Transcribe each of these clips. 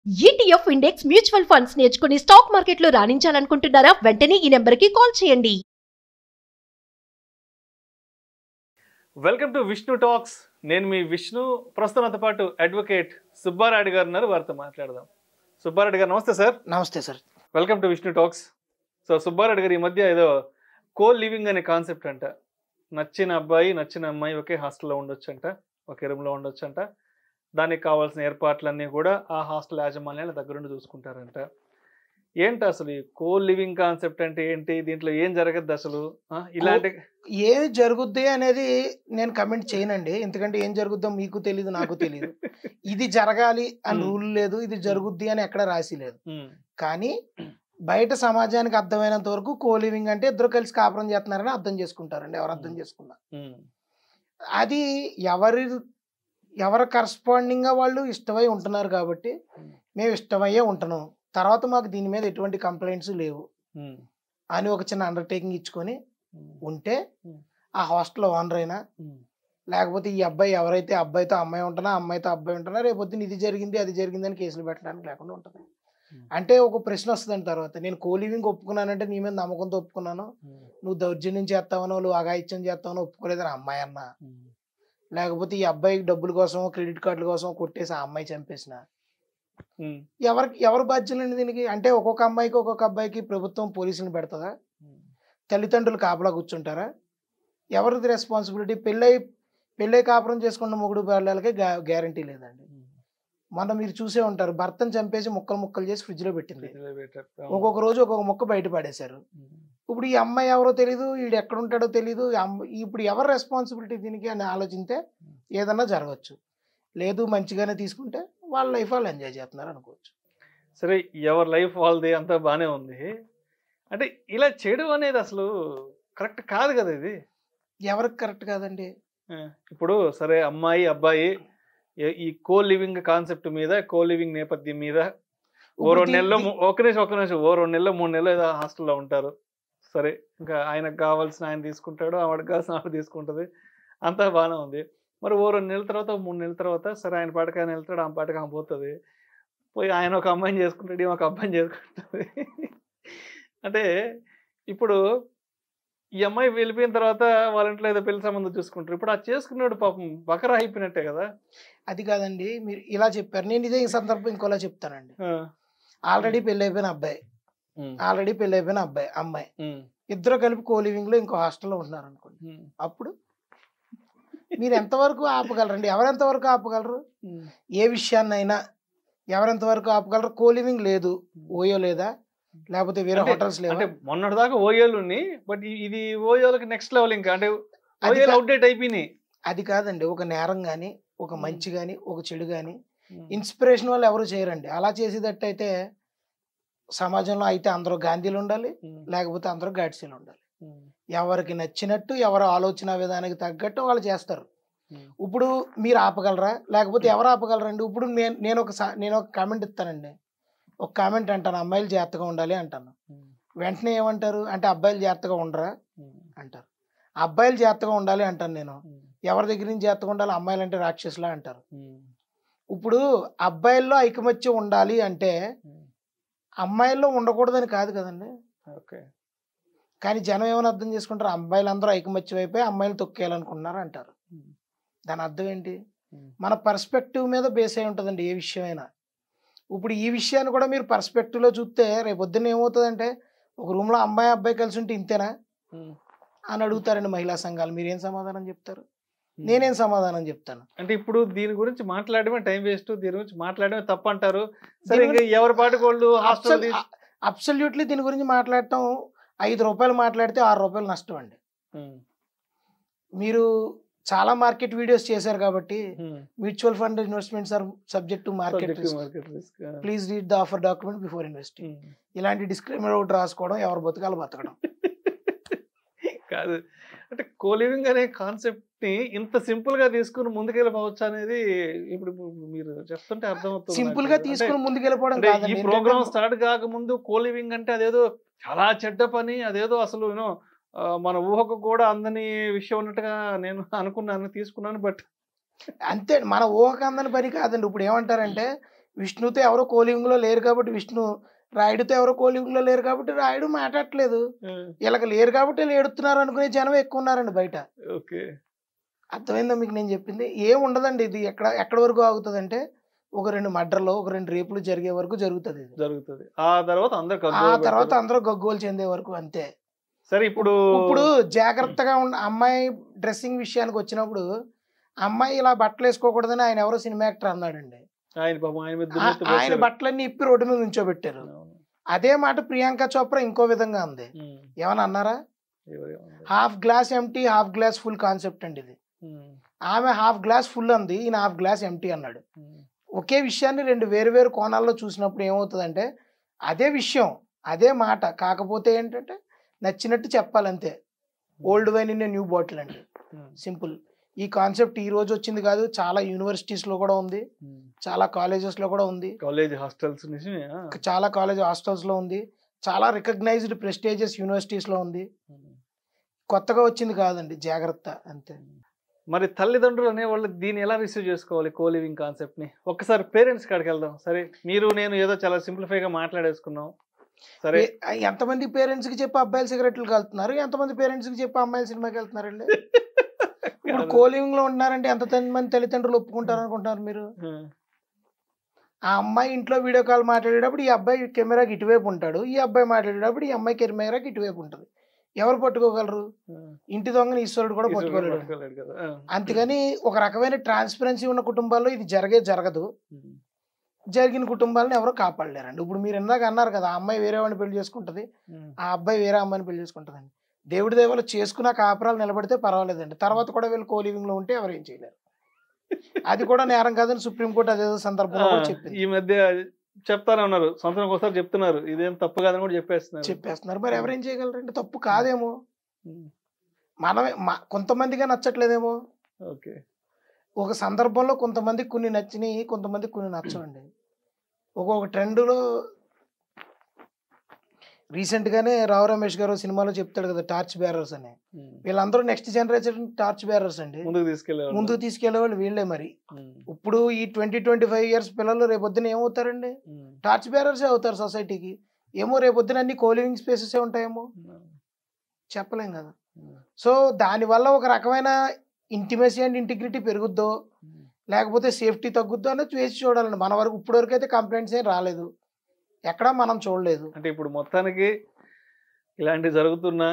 ETF index mutual funds నేర్చుకుని stock మార్కెట్లో రాణించాలనుకుంటున్నారా? వెంటనే ఈ నెంబర్కి కాల్ చేయండి. Welcome to Vishnu talks. నేను మీ విష్ణు. ప్రస్తుతంతో పాటు అడ్వకేట్ సుబ్బారెడ్డి గారు ఉన్నారు. వారితో మాట్లాడదాం. సుబ్బారెడ్డి గారు నమస్తే సార్. నమస్తే sir. Welcome to Vishnu talks. So Subba Reddy గారు, ఈ మధ్య ఏదో కో లివింగ్ అనే కాన్సెప్ట్ అంట, నచ్చిన అబ్బాయి నచ్చిన అమ్మాయి ఒకే హాస్టల్లో ఉండొచ్చు అంట, ఒకే రూమ్లో ఉండొచ్చు అంట, దానికి కావాల్సిన ఏర్పాట్లన్నీ కూడా ఆ హాస్టల్ యాజమాన్యాల దగ్గరుండి చూసుకుంటారంట. ఏంటి అసలు ఈ కో లివింగ్ కాన్సెప్ట్ అంటే ఏంటి? దీంట్లో ఏం జరగద్దు అసలు? ఇలాంటి ఏమి జరుగుద్ది అనేది నేను కమెంట్ చేయనండి. ఎందుకంటే ఏం జరుగుద్దో మీకు తెలీదు, నాకు తెలీదు. ఇది జరగాలి అని రూల్ లేదు, ఇది జరుగుద్ది అని ఎక్కడ రాసి లేదు. కానీ బయట సమాజానికి అర్థమైనంత వరకు కో లివింగ్ అంటే ఇద్దరు కలిసి కాపురం చేస్తున్నారని అర్థం చేసుకుంటారండి. ఎవరు అర్థం చేసుకున్నా అది ఎవరు కరస్పాండింగ్ గా వాళ్ళు ఇష్టమై ఉంటున్నారు కాబట్టి మేము ఇష్టమయ్యే ఉంటున్నాం, తర్వాత మాకు దీని మీద ఎటువంటి కంప్లైంట్స్ లేవు అని ఒక చిన్న అండర్టేకింగ్ ఇచ్చుకొని ఉంటే ఆ హాస్టల్ ఓనర్ అయినా లేకపోతే ఈ అబ్బాయి ఎవరైతే అబ్బాయితో అమ్మాయి ఉంటున్నా అమ్మాయితో అబ్బాయి ఉంటున్నా రేపొద్దున ఇది జరిగింది అది జరిగింది అని కేసులు పెట్టడానికి లేకుండా ఉంటుంది. అంటే ఒక ప్రశ్న వస్తుందని తర్వాత నేను కో లివింగ్ ఒప్పుకున్నానంటే నీ మీద నమ్మకంతో ఒప్పుకున్నాను, నువ్వు దౌర్జన్యం చేస్తావనో నువ్వు అఘాయిత్యం చేస్తావనో ఒప్పుకోలేదని అమ్మాయి అన్నా, లేకపోతే ఈ అబ్బాయికి డబ్బుల కోసం క్రెడిట్ కార్డుల కోసం కొట్టేసి ఆ అమ్మాయి చంపేసిన, ఎవరు బాధ్యులండి దీనికి? అంటే ఒక్కొక్క అమ్మాయికి ఒక్కొక్క అబ్బాయికి ప్రభుత్వం పోలీసులను పెడతారా? తల్లిదండ్రులు కాపలా కూర్చుంటారా? ఎవరిది రెస్పాన్సిబిలిటీ? పెళ్ళై కాపురం చేసుకున్న మొగుడు పిల్లలకి గ్యారంటీ లేదండి. మనం మీరు చూసే ఉంటారు, భర్తను చంపేసి ముక్కలు చేసి ఫ్రిడ్జ్ లో పెట్టింది, ఒక్కొక్క రోజు ఒక్కొక్క ముక్క బయట పడేశారు. ఇప్పుడు ఈ అమ్మాయి ఎవరో తెలీదు, వీడు ఎక్కడ ఉంటాడో తెలీదు. ఇప్పుడు ఎవరు రెస్పాన్సిబిలిటీ దీనికి అని ఆలోచిస్తే ఏదన్నా జరగచ్చు. లేదు మంచిగానే తీసుకుంటే వాళ్ళ లైఫ్ వాళ్ళు ఎంజాయ్ చేస్తున్నారు అనుకోవచ్చు. సరే, ఎవరి లైఫ్ వాళ్ళది అంతా బాగానే ఉంది. అంటే ఇలా చేయడం అనేది అసలు కరెక్ట్ కాదు కదా. ఇది ఎవరికి కరెక్ట్ కాదండి. ఇప్పుడు సరే, అమ్మాయి అబ్బాయి ఈ కో లివింగ్ కాన్సెప్ట్ మీద, కో లివింగ్ నేపథ్యం మీద ఓ 2 నెలలు, ఒక నిమిషం ఓ 2 నెలలు 3 నెలలు ఏదో హాస్టల్లో ఉంటారు. సరే, ఇంకా ఆయనకు కావాల్సిన ఆయన తీసుకుంటాడు, ఆవిడకి కావాల్సిన ఆవిడ తీసుకుంటుంది, అంతా బాగానే ఉంది. మరి ఓ 2 నెలల తర్వాత 3 నెలల తర్వాత సరే ఆయన పాటకి ఆయన వెళ్తాడు, ఆమె పాటకి ఆమె పోతుంది, పోయి ఆయన ఒక అమ్మాయిని చేసుకుంటాడు, ఒక అబ్బాయిని చేసుకుంటుంది. అంటే ఇప్పుడు ఈ అమ్మాయి వెళ్ళిపోయిన తర్వాత వాళ్ళ ఇంట్లో ఏదో పెళ్లి సంబంధం చూసుకుంటారు. ఇప్పుడు ఆ చేసుకున్నాడు పాపం బకరా అయిపోయినట్టే కదా. అది కాదండి, మీరు ఇలా చెప్పారు. నేను ఇదే ఈ సందర్భం ఇంకోలా చెప్తానండి. ఆల్రెడీ పెళ్లి అయిపోయిన అమ్మాయి ఇద్దరు కలిపి కో లివింగ్ లో ఇంకో హాస్టల్లో ఉంటున్నారు అనుకోండి. అప్పుడు మీరు ఎంతవరకు ఆపగలరండి? ఎవరెంతవరకు ఆపగలరు? ఏ విషయాన్నైనా ఎవరెంతవరకు ఆపగలరు? కో లివింగ్ లేదు, ఓయో లేదా, లేకపోతే వేరే హోటల్స్ లేవు. అంటే మొన్నటి దాకా ఓయోలు ఉన్నాయి, బట్ ఇది ఓయోలకి నెక్స్ట్ లెవెల్. ఇంకా అంటే ఓయోలు అవుట్డేట్ అయిపోయినాయి. అది కాదండి, ఒక నేరం కానీ ఒక మంచి కానీ ఒక చెడు కానీ ఇన్స్పిరేషన్ వాళ్ళు ఎవరు చేయరండి. అలా చేసేటట్టయితే సమాజంలో అయితే అందరూ గాంధీలు ఉండాలి, లేకపోతే అందరూ గాడ్సీలు ఉండాలి. ఎవరికి నచ్చినట్టు ఎవరు ఆలోచన విధానానికి తగ్గట్టు వాళ్ళు చేస్తారు. ఇప్పుడు మీరు ఆపగలరా? లేకపోతే ఎవరు ఆపగలరండి? ఇప్పుడు నేను ఒక కామెంట్ ఇస్తానండి, ఒక కామెంట్ అంటాను, అమ్మాయిలు జాగ్రత్తగా ఉండాలి అంటాను. వెంటనే ఏమంటారు అంటే అబ్బాయిలు జాగ్రత్తగా ఉండరా అంటారు. అబ్బాయిలు జాగ్రత్తగా ఉండాలి అంటాను నేను. ఎవరి దగ్గర నుంచి జాగ్రత్తగా ఉండాలి? అమ్మాయిలు అంటే రాక్షసులా అంటారు. ఇప్పుడు అబ్బాయిల్లో ఐకమత్యం ఉండాలి అంటే అమ్మాయిల్లో ఉండకూడదని కాదు కదండి. కానీ జనం ఏమైనా అర్థం చేసుకుంటారు, అబ్బాయిలందరూ ఐకమత్యం అయిపోయి అమ్మాయిలు తొక్కేయాలనుకుంటున్నారు అంటారు. దాని అర్థం ఏంటి? మన పర్స్పెక్టివ్ మీద బేస్ అయి ఉంటుందండి ఏ విషయమైనా. ఇప్పుడు ఈ విషయాన్ని కూడా మీరు పర్స్పెక్టివ్లో చూస్తే రేపు పొద్దున్న ఏమవుతుందంటే ఒక రూమ్లో అమ్మాయి అబ్బాయి కలిసి ఉంటే ఇంతేనా అని అడుగుతారండి మహిళా సంఘాలు. మీరేం సమాధానం చెప్తారు? నేనేం సమాధానం చెప్తాను? అంటే ఇప్పుడు దీని గురించి మాట్లాడమే టైం వేస్ట్, దీని గురించి మాట్లాడమే తప్పు అంటారు. సరే, ఎవరి పాటు వాళ్ళు అబ్సల్యూట్లీ దీని గురించి మాట్లాడటం 5 రూపాయలు మాట్లాడితే 6 రూపాయలు నష్టం అండి. మీరు చాలా మార్కెట్ వీడియోస్ చేశారు కాబట్టి mutual fund investments are subject to market risk, please read the offer document before investing. ఇలాంటి డిస్క్లైమర్ ఒకటి రాసుకోవడం, ఎవరు బతకాలు బతకడం కాదు. అంటే కో లివింగ్ అనే కాన్సెప్ట్ ని ఇంత సింపుల్ గా తీసుకుని ముందుకెళ్ళిపోవచ్చు అనేది ఇప్పుడు మీరు చెప్తుంటే అర్థమవుతుంది. సింపుల్ గా తీసుకుని ముందుకెళ్ళిపోవడం కాదు. ఈ ప్రోగ్రామ్ స్టార్ట్ కాకముందు కో లివింగ్ అంటే అదేదో చాలా చెడ్డ పని, అదేదో అసలు మన ఊహకు కూడా అందని విషయం ఉన్నట్టుగా నేను అనుకున్నాను, తీసుకున్నాను. బట్ అంతే, మన ఊహకు అందని పని కాదండి. ఇప్పుడు ఏమంటారంటే విష్ణుతో ఎవరో కోలివింగ్ లో లేరు కాబట్టి విష్ణు, రాయుడుతో ఎవరో కోలివింగ్ లో లేరు కాబట్టి రాయుడు మాట్లాడట్లేదు. వీళ్ళకి లేరు కాబట్టి వీళ్ళు ఏడుతున్నారు అనుకునే జనం ఎక్కువ ఉన్నారండి బయట. ఓకే, అర్థమైందా మీకు నేను చెప్పింది? ఏం ఉండదండి. ఇది ఎక్కడ వరకు ఆగుతుంది అంటే ఒక 2 మర్డర్లు, ఒక 2 రేపులు జరిగే వరకు జరుగుతుంది. ఇది జరుగుతుంది. ఆ తర్వాత అందరూ గగ్గోలు చెందే వరకు అంతే. సరే, ఇప్పుడు జాగ్రత్తగా ఉన్న అమ్మాయి డ్రెస్సింగ్ విషయానికి వచ్చినప్పుడు అమ్మాయి ఇలా బట్టలు వేసుకోకూడదని ఆయన ఎవరో సినిమా యాక్టర్ అన్నాడండి. ఆయన బట్టలన్నీ ఇప్పి రోడ్డు మీద ఉంచోబెట్టారు. అదే మాట ప్రియాంక చోప్రా ఇంకో విధంగా ఉంది. ఏమని అన్నారా? Half glass empty, half glass full concept అండి ఇది. ఆమె హాఫ్ గ్లాస్ ఫుల్ అంది, ఈయన హాఫ్ గ్లాస్ ఎంటీ అన్నాడు. ఒకే విషయాన్ని 2 వేరు కోణాల్లో చూసినప్పుడు ఏమవుతుందంటే అదే విషయం, అదే మాట, కాకపోతే ఏంటంటే నచ్చినట్టు చెప్పాలంతే. Old wine in new bottle అండి, సింపుల్. ఈ కాన్సెప్ట్ ఈ రోజు వచ్చింది కాదు, చాలా యూనివర్సిటీస్ లో కూడా ఉంది, చాలా కాలేజెస్ లో కూడా ఉంది, చాలా కాలేజ్ హాస్టల్స్ లో ఉంది, చాలా రికగ్నైజ్డ్ ప్రెస్టీజియస్ యూనివర్సిటీస్ లో ఉంది. కొత్తగా వచ్చింది కాదండి, జాగ్రత్త అంతే. మరి తల్లిదండ్రులు అనేవాళ్ళు దీన్ని ఎలా రిసీవ్ చేసుకోవాలి కోలివింగ్ కాన్సెప్ట్ ని? ఒక్కసారి పేరెంట్స్ కాడికి వెళ్దాం. సరే, మీరు నేను ఏదో చాలా సింప్లిఫై గా మాట్లాడేసుకున్నాం. సరే, ఎంతమంది పేరెంట్స్ కి చెప్పి అబ్బాయిలు సిగరెట్లు వెళ్తున్నారు, ఎంతమంది పేరెంట్స్ కి చెప్పి అమ్మాయిలు సినిమాకి వెళ్తున్నారండి? ఇప్పుడు కోలివింగ్ లో ఉంటున్నారంటే ఎంతమంది తల్లిదండ్రులు ఒప్పుకుంటారు అనుకుంటున్నారు మీరు? ఆ అమ్మాయి ఇంట్లో వీడియో కాల్ మాట్లాడేటప్పుడు ఈ అబ్బాయి కెమెరాకి ఇటువైపు ఉంటాడు, ఈ అబ్బాయి మాట్లాడేటప్పుడు ఈ అమ్మాయి కెమెరాకి ఇటువైపు ఉంటుంది. ఎవరు పట్టుకోగలరు? ఇంటి దొంగని ఈశ్వరుడు కూడా పట్టుకోలేడు. అందుకని ఒక రకమైన ట్రాన్స్పరెన్సీ ఉన్న కుటుంబాల్లో ఇది జరగదు. జరిగిన కుటుంబాలను ఎవరో కాపాడలేరండి. ఇప్పుడు మీరు ఇందాక అన్నారు కదా, ఆ అమ్మాయి వేరే వాడిని పెళ్లి చేసుకుంటది, ఆ అబ్బాయి వేరే అమ్మాయిని పెళ్లి చేసుకుంటదండి. దేవుడి దేవాలు చేసుకున్న కాపురాలు నిలబడితే పర్వాలేదండి, తర్వాత కూడా వీళ్ళు కోలివింగ్ లో ఉంటే ఎవరు ఏం చేయలేరు. అది కూడా నేరం కాదని సుప్రీంకోర్టు అదేదో సందర్భంలో కూడా చెప్పింది. ఈ మధ్య చెప్తానే ఉన్నారు, సంవత్సరం ఒకసారి చెప్తున్నారు, ఇదేం తప్పు కాదని కూడా చెప్పేస్తున్నారు. మరి ఎవరేం చేయగలరండి? తప్పు కాదేమో, మనమే కొంతమందిగా నచ్చట్లేదేమో. ఓకే, ఒక సందర్భంలో కొంతమందికి కొన్ని నచ్చినాయి, కొంతమందికి కొన్ని నచ్చవండి. ఒక్కొక్క ట్రెండ్లో రీసెంట్ గానే రావు రమేష్ గారు సినిమాలో చెప్తాడు కదా, టార్చ్ బేరర్స్ అని. వీళ్ళందరూ నెక్స్ట్ జనరేషన్ టార్చ్ బేరర్స్ అండి, ముందుకు తీసుకెళ్లే వాళ్ళు వీళ్ళే. మరి ఇప్పుడు ఈ 20-25 ఇయర్స్ పిల్లలు రేపొద్దున ఏమవుతారండి? టార్చ్ బేరర్సే అవుతారు సొసైటీకి. ఏమో రేపొద్దున అన్ని కోలివింగ్ స్పేసెస్ ఉంటాయేమో, చెప్పలేం కదా. సో దానివల్ల ఒక రకమైన ఇంటిమసీ అండ్ ఇంటిగ్రిటీ పెరుగుద్దో లేకపోతే సేఫ్టీ తగ్గుద్దో అనేది వేసి చూడాలండి. మన వరకు ఇప్పుడు వరకు అయితే కంప్లైంట్స్ ఏం రాలేదు, ఎక్కడా మనం చూడలేదు. అంటే ఇప్పుడు మొత్తానికి ఇలాంటి జరుగుతున్నా,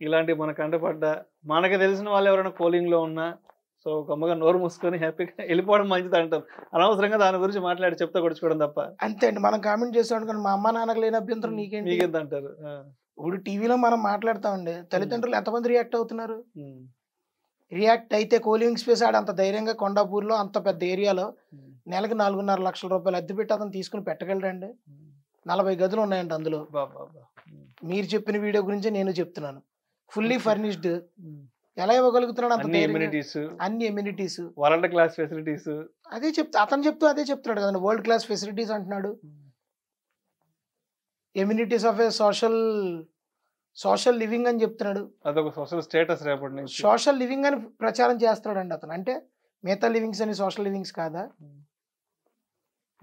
ఇలాంటి మన కంటపడ్డా, మనకి తెలిసిన వాళ్ళు ఎవరైనా కోలింగ్ లో ఉన్నా, సో గమ్మగా నోరు మూసుకొని హ్యాపీగా వెళ్ళిపోవడం మంచిది అంటారు. అనవసరంగా దాని గురించి మాట్లాడి చెప్తా కొడుచుకోవడం తప్ప. అంతే అండి, మనం కామెంట్ చేస్తాం కానీ మా అమ్మ నాన్నకు లేని అభ్యంతరం నీకేంటి అంటారు. ఇప్పుడు టీవీలో మనం మాట్లాడతామండి, తల్లిదండ్రులు ఎంతమంది రియాక్ట్ అవుతున్నారు? రియాక్ట్ అయితే కోలివింగ్ స్పేస్ ఆడ అంత ధైర్యంగా కొండాపూర్లో అంత పెద్ద ఏరియాలో నెలకి 4.5 లక్షల రూపాయలు అద్దె పెట్టి అతను తీసుకుని పెట్టగలరండి? 40 గదులు ఉన్నాయండి అందులో. మీరు చెప్పిన వీడియో గురించి నేను చెప్తున్నాను, ఫుల్లీ ఫర్నిష్డ్. ఎలా ఇవ్వగలుగుతున్నాడు అంత అన్ని ఎమ్యూనిటీస్, వరల్డ్ క్లాస్ ఫెసిలిటీస్? అదే అతను అదే చెప్తున్నాడు కదండి, వరల్డ్ క్లాస్ ఫెసిలిటీస్ అంటున్నాడు. Amenities of A social living అని చెప్తున్నాడు. అదొక సోషల్ స్టేటస్, సోషల్ లివింగ్ అని ప్రచారం చేస్తున్నాడు అండి అతను. అంటే మిగతా లివింగ్స్ అని సోషల్ లివింగ్స్ కాదా?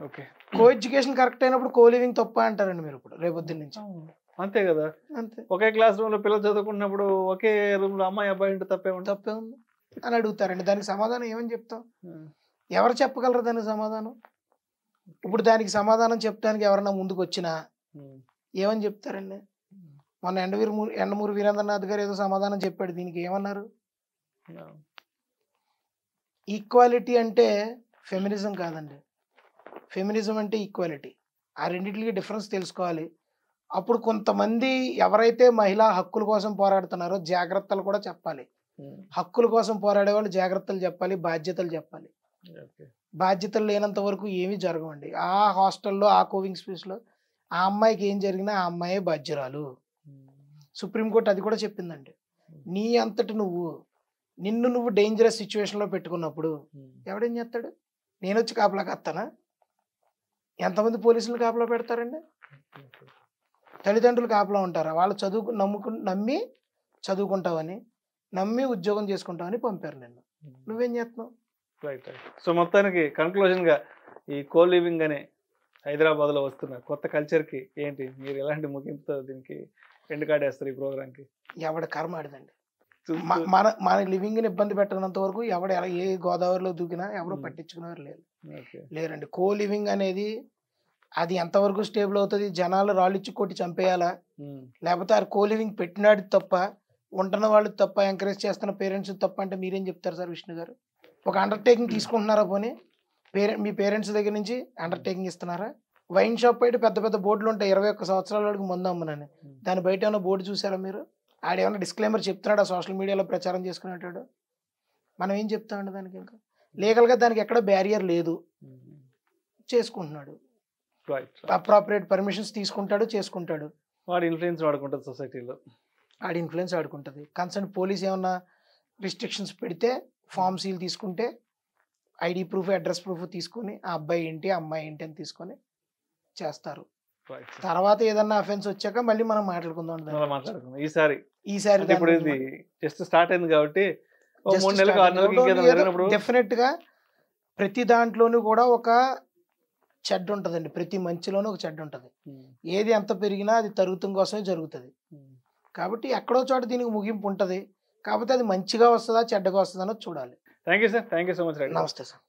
ఓకే, కో ఎడ్యుకేషన్ కరెక్ట్ అయినప్పుడు కో లివింగ్ తప్ప అంటారండి మీరు ఇప్పుడు రేపొద్దు నుంచి. అంతే కదా, అంతే. ఒకే క్లాస్ రూమ్ లో పిల్లలు చదువుకున్నప్పుడు ఒకే రూమ్ లో అమ్మాయి అబ్బాయి ఉంటే తప్పే ఉంది అని అడుగుతారండి. దానికి సమాధానం ఏమని చెప్తాం? ఎవరు చెప్పగలరు దానికి సమాధానం? ఇప్పుడు దానికి సమాధానం చెప్పడానికి ఎవరన్నా ముందుకు వచ్చినా ఏమని చెప్తారండి? మొన్న ఎండమూరి వీరేంద్రనాథ్ గారు ఏదో సమాధానం చెప్పాడు, దీనికి ఏమన్నారు? ఈక్వాలిటీ అంటే ఫెమినిజం కాదండి, ఫెమినిజం అంటే ఈక్వాలిటీ. ఆ రెండింటికి డిఫరెన్స్ తెలుసుకోవాలి. అప్పుడు కొంతమంది ఎవరైతే మహిళా హక్కుల కోసం పోరాడుతున్నారో జాగ్రత్తలు కూడా చెప్పాలి. హక్కుల కోసం పోరాడే వాళ్ళు జాగ్రత్తలు చెప్పాలి, బాధ్యతలు చెప్పాలి. బాధ్యతలు లేనంత వరకు ఏమీ జరగవండి. ఆ హాస్టల్లో ఆ కోవింగ్ స్పేస్లో ఆ అమ్మాయికి ఏం జరిగినా ఆ అమ్మాయే బాధ్యురాలు. సుప్రీంకోర్టు అది కూడా చెప్పిందండి. నీ అంతటి నిన్ను నువ్వు డేంజరస్ సిచ్యువేషన్లో పెట్టుకున్నప్పుడు ఎవడేం చేస్తాడు? నేను వచ్చి కాపలా కత్తానా? ఎంతమంది పోలీసులు కాపలా పెడతారండి? తల్లిదండ్రులు కాపలా ఉంటారా? వాళ్ళు నమ్మి చదువుకుంటావని, నమ్మి ఉద్యోగం చేసుకుంటావని పంపారు నిన్ను, నువ్వేం చేస్తున్నావు? సో మొత్తానికి కన్క్లూజన్ గా ఈ కో లివింగ్ అనే హైదరాబాద్లో వస్తున్న కొత్త కల్చర్కి ఏంటి మీరు ఎలాంటి ముగింపుతో దీనికి ఎండ్ కార్డ్ వేస్తారు ఈ ప్రోగ్రామ్కి? ఎవడ కర్మ ఆడదండి. మన లివింగ్ని ఇబ్బంది పెట్టనంత వరకు ఎవడ ఎలా ఏ గోదావరిలో దూకినా ఎవరు పట్టించుకునేవారు లేరండి. కో లివింగ్ అనేది అది ఎంతవరకు స్టేబుల్ అవుతుంది? జనాలు రాళ్ళిచ్చి కొట్టి చంపేయాలా, లేకపోతే ఆ కో లివింగ్ పెట్టినాడు తప్ప, ఉంటున్న వాళ్ళు తప్ప, ఎంకరేజ్ చేస్తున్న పేరెంట్స్ తప్ప అంటే మీరేం చెప్తారు సార్ విష్ణు గారు? ఒక అండర్టేకింగ్ తీసుకుంటున్నారా? పోనీ మీ పేరెంట్స్ దగ్గర నుంచి అండర్టేకింగ్ ఇస్తున్నారా? వైన్ షాప్ బయట పెద్ద పెద్ద బోర్డులు ఉంటాయి, 21 సంవత్సరాల వరకు ముందు అమ్మనని. దాని బయట ఏమైనా బోర్డు చూసారా మీరు? ఆడేమన్నా డిస్క్లైమర్ చెప్తున్నాడు ఆ సోషల్ మీడియాలో ప్రచారం చేసుకునేటాడు? మనం ఏం చెప్తామండి దానికి? ఇంకా లీగల్గా దానికి ఎక్కడ బ్యారియర్ లేదు, చేసుకుంటున్నాడు. అప్రాపరియేట్ పర్మిషన్స్ తీసుకుంటాడు, చేసుకుంటాడు. వాడి ఇన్ఫ్లుయెన్స్ వాడుకుంటుంది సొసైటీలో, ఆడి ఇన్ఫ్లుయెన్స్ ఆడుకుంటుంది. కన్సర్న్ పోలీస్ ఏమన్నా రిస్ట్రిక్షన్స్ పెడితే ఫామ్ సీల్ తీసుకుంటే ఐడి ప్రూఫ్, అడ్రస్ ప్రూఫ్ తీసుకొని ఆ అబ్బాయి ఏంటి అమ్మాయి ఏంటి అని తీసుకొని చేస్తారు. తర్వాత ఏదన్నా అఫెన్స్ వచ్చాక మళ్ళీ మనం మాట్లాడుకుందాం. ఈసారి ఇప్పుడు ఇది జస్ట్ స్టార్ట్ అయింది కాబట్టి డెఫినెట్ గా ప్రతి దాంట్లోనూ కూడా ఒక చెడ్డ ఉంటదండి. ప్రతి మంచిలోనూ ఒక చెడ్డ ఉంటది. ఏది ఎంత పెరిగినా అది తరుగుతం కోసమే జరుగుతుంది. కాబట్టి ఎక్కడో చోట దీనికి ముగింపు ఉంటది. కాకపోతే అది మంచిగా వస్తుందా చెడ్డగా వస్తుందా అన్నది చూడాలి. Thank you sir. Thank you so much. నమస్తే సార్.